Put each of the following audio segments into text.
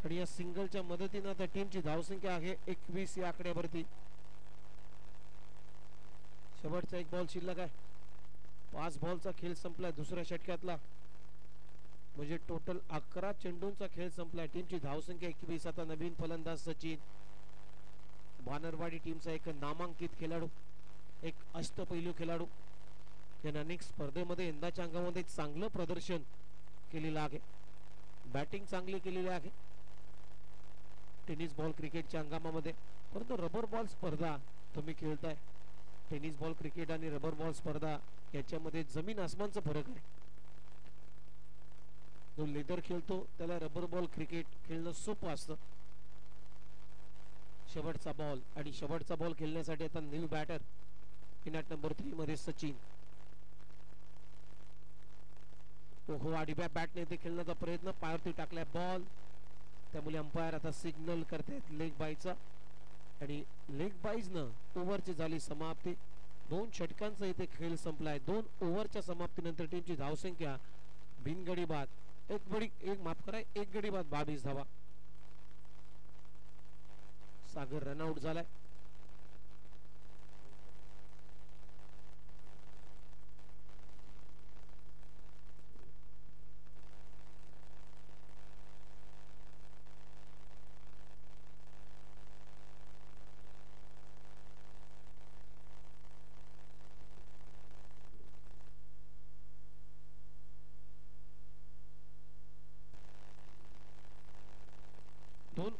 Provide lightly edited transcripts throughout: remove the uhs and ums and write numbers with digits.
आणि या सिंगलच्या मदतीने आता टीमची धावसंख्या आहे 21 या आकड्यावरती. शेवटचा एक बॉल शिल्लक आहे. 5 बॉलचा खेळ संपलाय दुसऱ्या षटकातला. म्हणजे टोटल 11 चेंडूंचा खेळ संपलाय. टीमची धावसंख्या 21. आता नवीन फलंदाज सचिन, वानरवाडी टीमचा एक नामांकित खेळाडू, एक अष्टपैलू खेळाडू, त्याने अनेक स्पर्धेमध्ये यंदाच्या अंगामध्ये चांगलं प्रदर्शन केलेलं आहे. बॅटिंग चांगली केलेली आहे टेनिस बॉल क्रिकेटच्या अंगणामध्ये. परंतु रबर बॉल स्पर्धा तुम्ही खेळताय. टेनिस बॉल क्रिकेट आणि रबर बॉल स्पर्धा याच्यामध्ये जमीन आसमानचा फरक आहे. जो लेदर खेळतो त्याला रबर बॉल क्रिकेट खेळणं सोपं असतं. शेवटचा बॉल आणि शेवटचा बॉल खेळण्यासाठी आता new batter in at number 3 मध्ये सचिन. हो आडव्या बॅटने ते खेळण्याचा प्रयत्न, पायावरती टाकलाय बॉल, त्यामुळे अंपायर आता सिग्नल करतायत लेग बायचा. आणि लेग बाईजनं ओव्हरची झाली समाप्ती. 2 षटकांचा इथे खेळ संपलाय. 2 ओव्हरच्या समाप्तीनंतर टीमची धावसंख्या बिनगडी बाद एक गडी बाद 22 धावा. सागर रनआउट झालाय.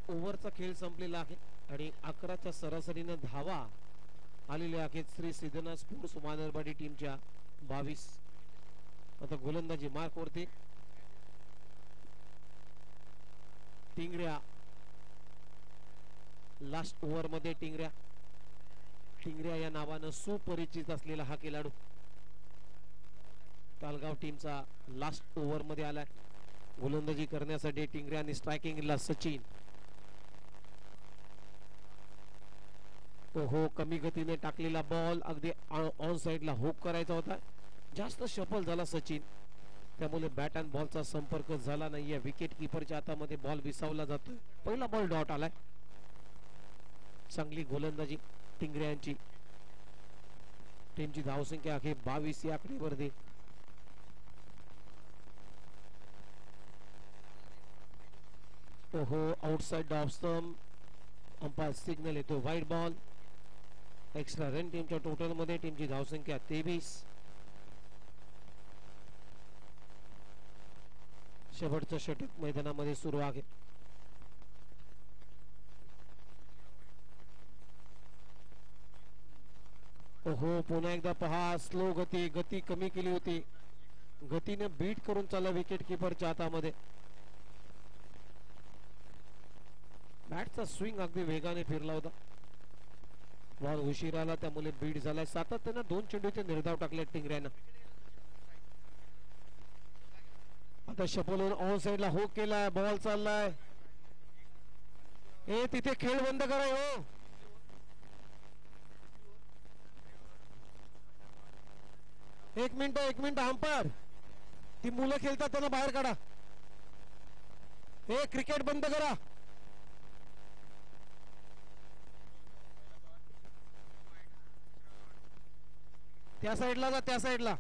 ओव्हरचा खेळ संपलेला आहे आणि 11च्या सरासरीने धावा आलेल्या आहेत श्री सिद्धनाथ स्पोर्ट्स वानरवाडी टीमच्या 22. आता गोलंदाजी मार्क वरती टिंगऱ्या. लास्ट ओव्हर मध्ये टिंगऱ्या या नावानं सुपरिचित असलेला हा खेळाडू तालगाव टीमचा लास्ट ओव्हर मध्ये आलाय. गोलंदाजी करण्यासाठी टिंगऱ्या आणि स्ट्रायकिंगला सचिन. हो कमी गतीने टाकलेला बॉल अगदी ऑन साइडला हुक करायचा होता. जास्त शफल झाला सचिन, त्यामुळे बॅट अँड बॉलचा संपर्क झाला नाहीये. विकेट किपरच्या हातामध्ये बॉल विसावला जातोय. पहिला बॉल डॉट आलाय. चांगली गोलंदाजी टिंगऱ्यांची. टीमची धावसंख्या आहे 22 या आकडेवरती. ओहो outside off stump. Umpire signal येतो वाईड बॉल. एक्स्ट्रा रन टीमच्या टोटल मध्ये. टीमची धावसंख्या 23. शेवटचं षटक मैदानामध्ये सुरू आहे. ओहो पुन्हा एकदा पहा स्लो गती कमी केली होती. गतीने बीट करून चालला विकेट किपरच्या हातामध्ये. बॅटचा स्विंग अगदी वेगाने फिरला होता. बॉल उशीर आला त्यामुळे बीट झालाय. सातत्यानं 2 चेंडूचे निर्धाव टाकले टिंगऱ्यानं. आता शपलून ऑन साइडला हुक केलाय. बॉल चाललाय. तिथे खेळ बंद करा हो. एक मिनिट अंपायर. ती मुलं खेळतात त्यांना बाहेर काढा. क्रिकेट बंद करा. त्या साइडला जा, त्या साइडला.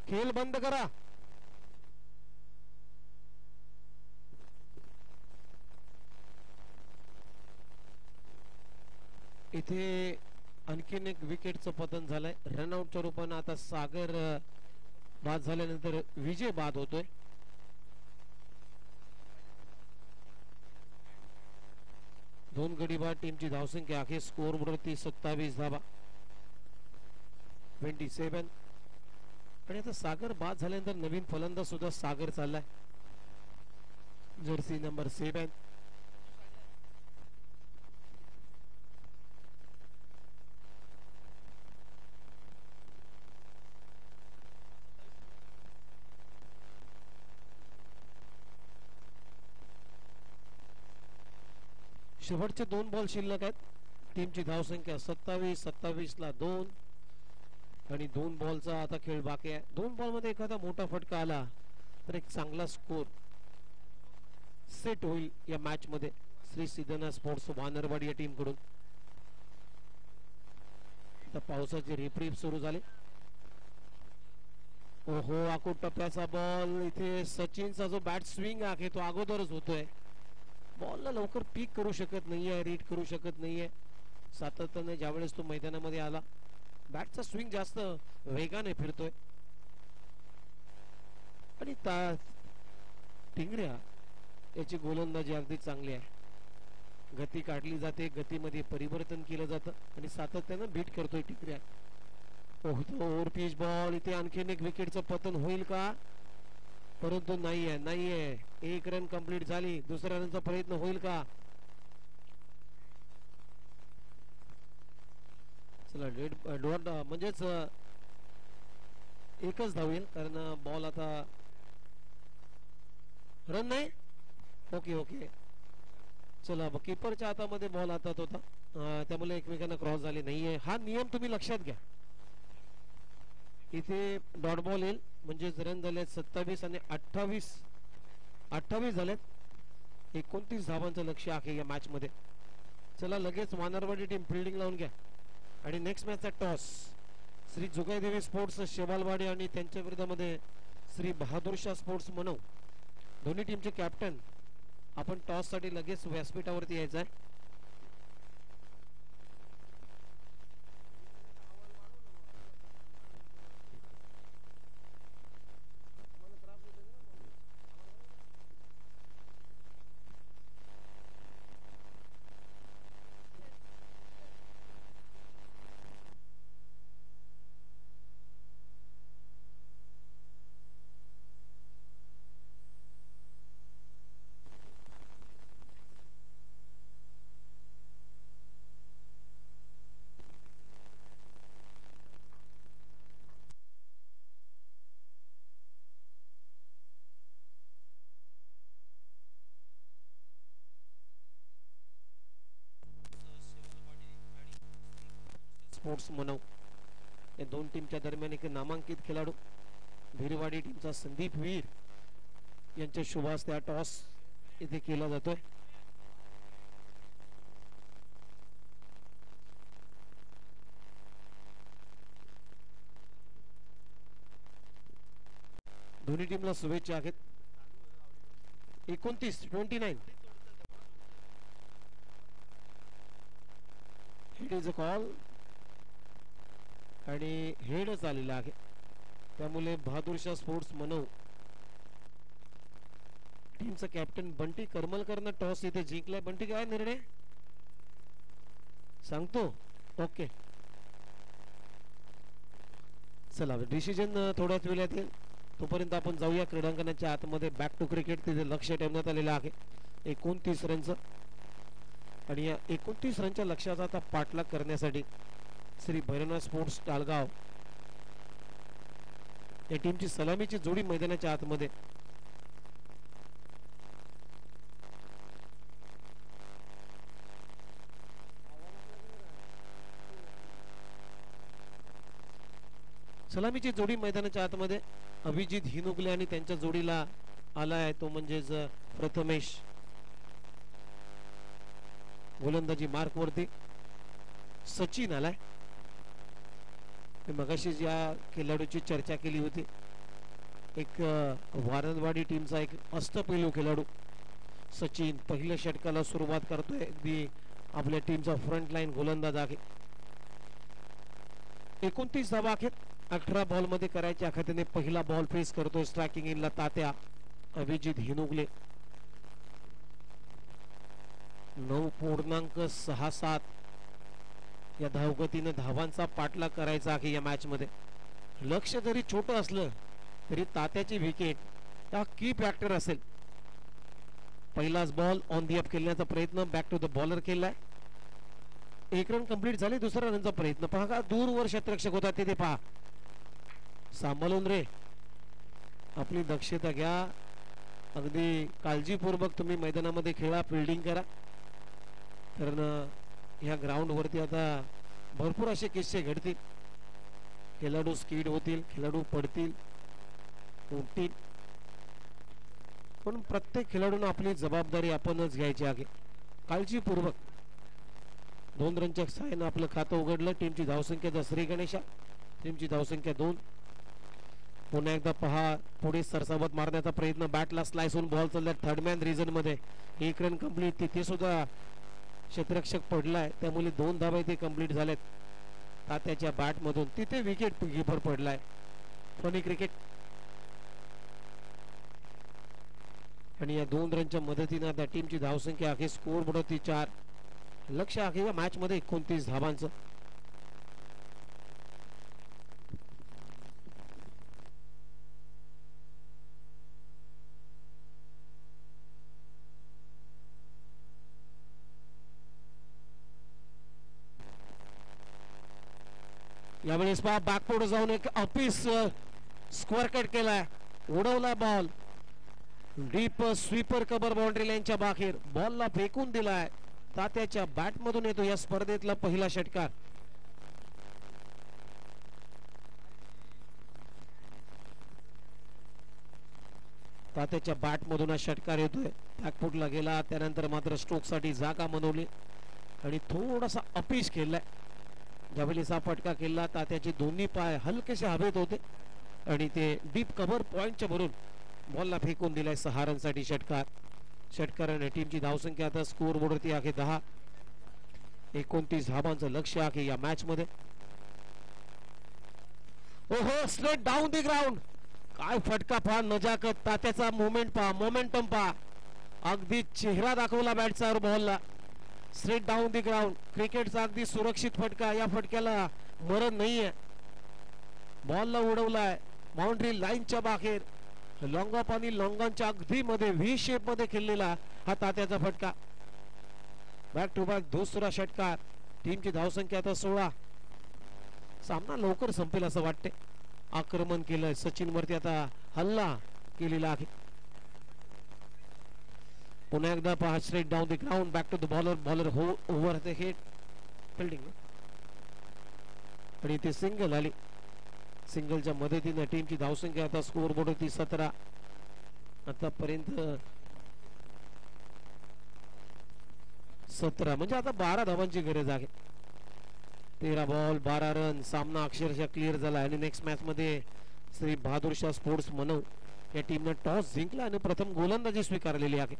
खेळ बंद करा. इथे आणखीन एक विकेटचं पतन झालंय. रनआउटच्या रूपाने आता सागर बाद झाल्यानंतर विजय बाद होतोय. 2 गडी बाद टीमची धावसंख्या आहे स्कोर वरती 27 धावा 27. आणि आता सागर बाद झाल्यानंतर नवीन फलंदाज सुद्धा सागर चाललाय जर्सी नंबर 7. शेवटचे 2 बॉल शिल्लक आहेत. टीमची धावसंख्या 27 ला 2 आणि 2 बॉलचा आता खेळ बाकी आहे. 2 बॉल मध्ये एखादा मोठा फटका आला तर एक चांगला स्कोर सेट होईल या मॅच मध्ये श्री सिद्धनाथ स्पोर्ट्स वानरवाडी या टीम कडून. आता पावसाचे रिपरिप सुरू झाले. ओहो आखूड टप्प्याचा बॉल. इथे सचिनचा जो बॅट स्विंग आहे तो अगोदरच होतोय. बॉलला लवकर पीक करू शकत नाहीये रीड करू शकत नाहीये सातत्याने. ज्यावेळेस तो मैदानामध्ये आला बॅटचा स्विंग जास्त वेगाने फिरतोय आणि टिंगऱ्या याची गोलंदाजी अगदी चांगली आहे. गती काढली जाते गतीमध्ये परिवर्तन केलं जातं आणि सातत्यानं बीट करतोय टिंगऱ्या. Over pitch ball. इथे आणखीन एक विकेटचं पतन होईल का परंतु नाहीये. 1 रन कंप्लीट झाली. दुसऱ्या रनचा प्रयत्न होईल का. चला डॉट म्हणजेच एकच धाव येईल कारण बॉल आता रन नाही. ओके चला कीपरच्या हातामध्ये बॉल हातात होता त्यामुळे एकमेकांना क्रॉस झाले नाहीये. हा नियम तुम्ही लक्षात घ्या. इथे डॉट बॉल येईल म्हणजे रन झाले 27 आणि 28 झालेत. 29 धावांचं लक्ष्य आहे या मॅच मध्ये. चला लगेच वानरवाडी टीम फिल्डिंग लावून घ्या आणि नेक्स्ट मॅचचा टॉस श्री जुगाईदेवी स्पोर्ट्स शेवालवाडी आणि त्यांच्या विरोधामध्ये श्री बहादूरशाह स्पोर्ट्स मनव दोन्ही टीमचे कॅप्टन. आपण टॉस साठी लगेच व्यासपीठावरती यायचं आहे. स्पोर्ट्स मनव या दोन टीमच्या दरम्यान एक नामांकित खेळाडू भिरवाडी टीमचा संदीप वीर यांच्या शुभ हस्ते टॉस इथे केला जातोय. दोन्ही टीमला शुभेच्छा आहेत. 29 इट इज अ कॉल आणि हेडच आलेला आहे. त्यामुळे बहादूरशाह स्पोर्ट्स मनव टीमचा कॅप्टन बंटी करमलकरनं टॉस इथे जिंकलाय. बंटी काय निर्णय सांगतो. ओके चला डिसिजन थोड्याच वेळात येईल. तोपर्यंत आपण जाऊया क्रीडांगणाच्या आतमध्ये. बॅक टू क्रिकेट तिथे लक्ष ठेवण्यात आलेलं आहे 29 रनचं आणि या 29 रनच्या लक्ष्याचा आता पाठलाग करण्यासाठी श्री भैरवनाथ स्पोर्ट्स टाळगाव या टीमची सलामीची जोडी मैदानाच्या आतमध्ये. सलामीची जोडी मैदानाच्या आतमध्ये अभिजित हिनुगले आणि त्यांच्या जोडीला आलाय तो म्हणजेच प्रथमेश. गोलंदाजी मार्क वरती सचिन आलाय. मगाशी ज्या खेळाडूची चर्चा केली होती एक वारंवाडी टीमचा एक अष्टपैलू खेळाडू सचिन पहिल्या षटकाला सुरुवात करतोय. अगदी आपल्या टीमचा फ्रंट लाईन गोलंदाज आहे. 29 धावा आहेत. 18 बॉल मध्ये करायच्या खात्याने पहिला बॉल फेस करतोय स्ट्रायकिंग इनला तात्या अभिजित हिनुगले. 9.67 या धावगतीने धावांचा पाठलाग करायचा आहे या मॅच मध्ये. लक्ष जरी छोटं असलं तरी तात्याची विकेट हा की फॅक्टर असेल. पहिलाच बॉल ऑन दी अप खेळण्याचा प्रयत्न, बॅक टू द बॉलर केलाय. एक रन कंप्लीट झाली. दुसरा रनचा प्रयत्न पहा का दूरवर क्षेत्ररक्षक होता तिथे पहा. सांभाळून रे, आपली दक्षता घ्या. अगदी काळजीपूर्वक तुम्ही मैदानामध्ये खेळा, फिल्डिंग करा. कारण ह्या ग्राउंड वरती आता भरपूर असे किस्से घडतील. खेळाडू स्किड होतील, खेळाडू पडतील, उठतील. पण प्रत्येक खेळाडूंना आपली जबाबदारी आपणच घ्यायची आहे. काळजीपूर्वक 2 रनच्या साहाय्याने आपलं खातं उघडलं. टीमची धावसंख्या श्री गणेशा, टीमची धावसंख्या 2. पुन्हा एकदा पहा, पुढे सरसावत मारण्याचा प्रयत्न, बॅटला स्लाइस होऊन बॉल चालला थर्ड मॅन रिजन मध्ये. 1 रन कंप्लीट. तिथे सुद्धा क्षेत्ररक्षक पडलाय, त्यामुळे 2 धावा इथे कंप्लीट झालेत तात्याच्या बॅट मधून. तिथे विकेट कीपर पडलाय. Funny cricket. आणि या 2 रनच्या मदतीने आता टीमची धावसंख्या आहे स्कोर बोर्डवरती 4. लक्ष आहे या मॅच मध्ये 29 धावांचं. यावेळेस पहा बॅकफुट जाऊन एक ऑफिस स्क्वेअर कट केलाय, उडवला बॉल डीप स्वीपर कबर बाउंड्री लाईनच्या बाहेर. बॉलला फेकून दिलाय. तात्याच्या बॅट मधून येतो या स्पर्धेतला पहिला षटकार. तात्याच्या बॅट मधून हा षटकार येतोय. बॅकफुटला गेला, त्यानंतर मात्र स्ट्रोक साठी जागा बनवली आणि थोडासा अपीश केलाय. ज्यावेळेस हा फटका केला तात्याचे दोन्ही पाय हलकेसे हवेत होते आणि ते डीप कव्हर पॉइंटच्या भरून बॉलला फेकून दिलाय. 6 रनसाठी षटकार. षटकाराने टीमची धावसंख्या आता स्कोर बोर्डवरती आहे 10. 29 धावांचं लक्ष आहे या मॅच मध्ये. ओहो, स्ट्रेट डाऊन दी ग्राउंड. काय फटका पहा, नजाकत. तात्याचा मोमेंट पहा, मोमेंटम पहा. अगदी चेहरा दाखवला बॅटचा बॉलला. Straight down the ground. क्रिकेटचा अगदी सुरक्षित फटका. या फटक्याला मरण नाहीये. बॉलला उडवलाय बाउंड्री लाईनच्या बाहेर. लॉंग ऑफ आणि लॉंगॉनच्या अगदी मध्ये व्ही शेप मध्ये खेळलेला हा तात्याचा फटका. बॅक टू बॅक दुसरा षटकार. टीमची धावसंख्या आता 16. सामना लवकर संपेल असं वाटते. आक्रमण केलंय सचिन वरती, आता हल्ला केलेला आहे. पुन्हा एकदा पहा, straight down the ground, back to the bowler. Bowler हो ओव्हर द हेड फिल्डिंग आणि ते सिंगल आली. सिंगलच्या मदतीने टीमची धावसंख्या आता स्कोर बोर्ड होती 17. आतापर्यंत 17 म्हणजे आता 12 धावांची गरज आहे. 13 बॉल 12 रन. सामना अक्षरशः क्लिअर झाला आणि नेक्स्ट मॅच मध्ये श्री बहादूर शाह स्पोर्ट्स मनव या टीमने टॉस जिंकला आणि प्रथम गोलंदाजी स्वीकारलेली आहे.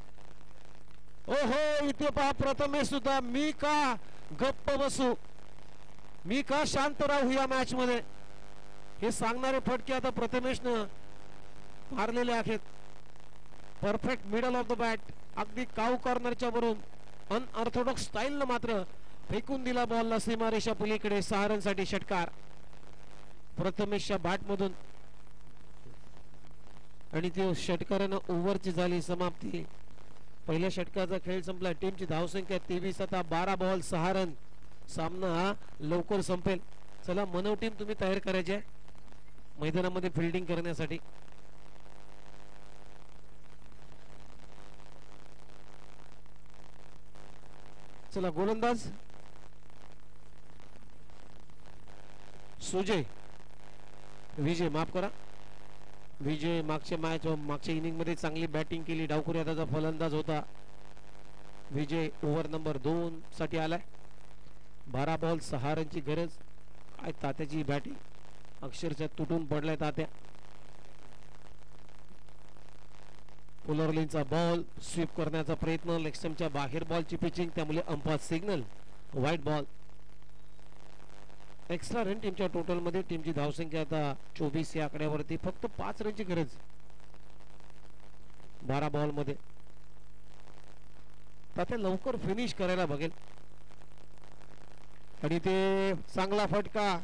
ओहो, इथे पहा प्रथमेश सुद्धा. मी का गप्प बसू, मी का शांत राहू या मॅच मध्ये, हे सांगणारे फटके आता प्रथमेशनं मारलेले आहेत. Perfect middle of the bat. अगदी काऊ कॉर्नरच्या वरून अनऑर्थोडॉक्स स्टाईल न मात्र फेकून दिला बॉलला सीमारेषा पलीकडे. 6 रनसाठी षटकार प्रथमेशच्या बॅट मधून आणि ते षटकारानं ओव्हरची झाली समाप्ती. पहिल्या षटकाचा खेळ संपला. टीमची धावसंख्या 23. आता 12 बॉल 6 रन. सामना लवकर संपेल. चला मनव टीम तुम्ही तयार करायची आहे मैदानामध्ये फिल्डिंग करण्यासाठी. चला गोलंदाज सुजय, विजय माफ करा, विजय मागच्या इनिंग मध्ये चांगली बॅटिंग केली. डावखुरी हाताचा फलंदाज होता. विजय ओव्हर नंबर 2 साठी आलाय. 12 बॉल 6 रनची गरज. काय तात्याची बॅटिंग, अक्षरशः तुटून पडलाय तात्या. पुलरलिनचा बॉल स्वीप करण्याचा प्रयत्न, लेग स्टंपच्या बाहेर बॉलची पिचिंग, त्यामुळे umpire signal white ball. Extra run टीमच्या टोटल मध्ये. टीमची धावसंख्या आता 24 या आकड्यावरती. फक्त 5 रनची गरज 12 बॉल मध्ये. तात्या लवकर फिनिश करायला बघेल आणि ते चांगला फटका,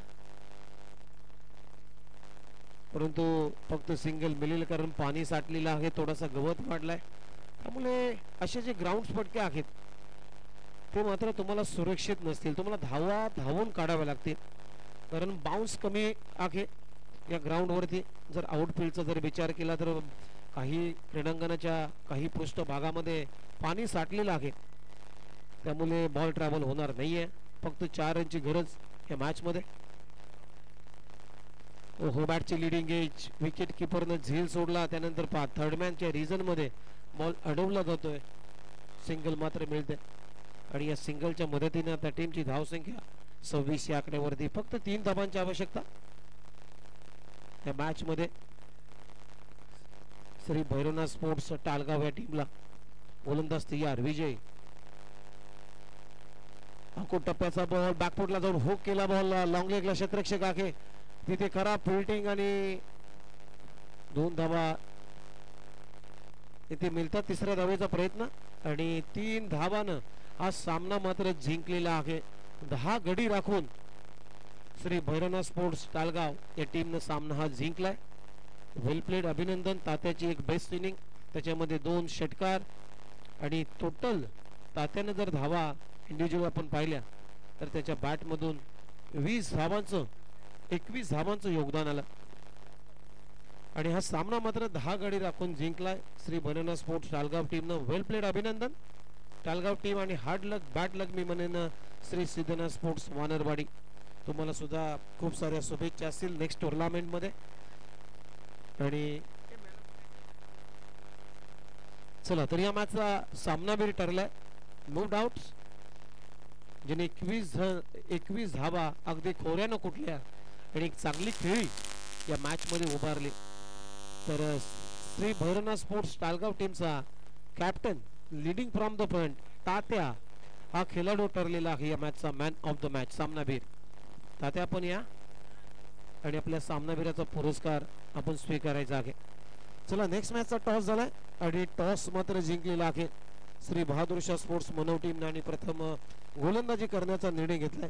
परंतु फक्त सिंगल मिळेल कारण पाणी साठलेलं आहे, थोडासा गवत वाढलाय. त्यामुळे असे जे ग्राउंड फटके आहेत ते मात्र तुम्हाला सुरक्षित नसतील, तुम्हाला धावून काढावे लागतील कारण बाउन्स कमी आहे या ग्राउंड वरती. जर आउटफील्डचा जर विचार केला तर काही क्रीडांगणाच्या काही पृष्ठभागामध्ये पाणी साठलेलं आहे, त्यामुळे बॉल ट्रॅव्हल होणार नाहीये. फक्त 4 रनची गरज या मॅच मध्ये. होबॅटची लिडिंग एज, विकेट किपरनं झेल सोडला, त्यानंतर थर्ड मॅनच्या रिझन मध्ये बॉल अडवला जातोय, सिंगल मात्र मिळते आणि या सिंगलच्या मदतीने त्या टीमची धावसंख्या 26 या आकड्यावरती. फक्त 3 धावांची आवश्यकता या मॅच मध्ये. श्री भैरवनाथ स्पोर्ट्स टाळगाव या टीमला गोलंदाज तयार. विजय अंकुट टप्प्याचा बॉल बॅकफुटला जाऊन हुक केला, बॉल लॉंग लेगला क्षेत्ररक्षक आहे, तिथे खराब फिल्डिंग आणि 2 धावा इथे मिळतात. तिसऱ्या धावेचा प्रयत्न आणि 3 धावानं हा सामना मात्र जिंकलेला आहे. 10 गडी राखून श्री भैरवनाथ स्पोर्ट्स टाळगाव या टीमनं सामना हा जिंकलाय. वेल प्लेड, अभिनंदन. तात्याची एक बेस्ट इनिंग, त्याच्यामध्ये 2 षटकार आणि टोटल तात्यानं जर धावा इंडिव्हिज्युअल आपण पाहिल्या तर त्याच्या बॅट मधून 21 धावांचं योगदान आलं आणि हा सामना मात्र 10 गडी राखून जिंकलाय श्री भैरवनाथ स्पोर्ट्स टाळगाव टीमनं. वेल प्लेड, अभिनंदन टाळगाव टीम आणि हार्ड लक बॅड लक मी म्हणेन श्री सिद्धनाथ स्पोर्ट्स वानरवाडी. तुम्हाला सुद्धा खूप साऱ्या शुभेच्छा असतील नेक्स्ट टुर्नामेंट मध्ये. आणि चला तर या मॅचचा सामनावीर ठरलाय नो डाऊट, ज्याने 21 धावा अगदी खोऱ्यानं कुठल्या आणि एक चांगली खेळी या मॅच मध्ये उभारली. तर श्री भैरवनाथ स्पोर्ट्स टाळगाव टीमचा captain leading from the front Tatya हा खेळाडू ठरलेला आहे या मॅचचा मॅन ऑफ द मॅच, सामनावीर. तात्या आपण या आणि आपल्या सामनावीराचा पुरस्कार आपण स्वीकारायचा आहे. चला नेक्स्ट मॅचचा टॉस झालाय आणि टॉस मात्र जिंकलेला आहे श्री बहादूर शाह स्पोर्ट्स मनोव टीमने आणि प्रथम गोलंदाजी करण्याचा निर्णय घेतलाय.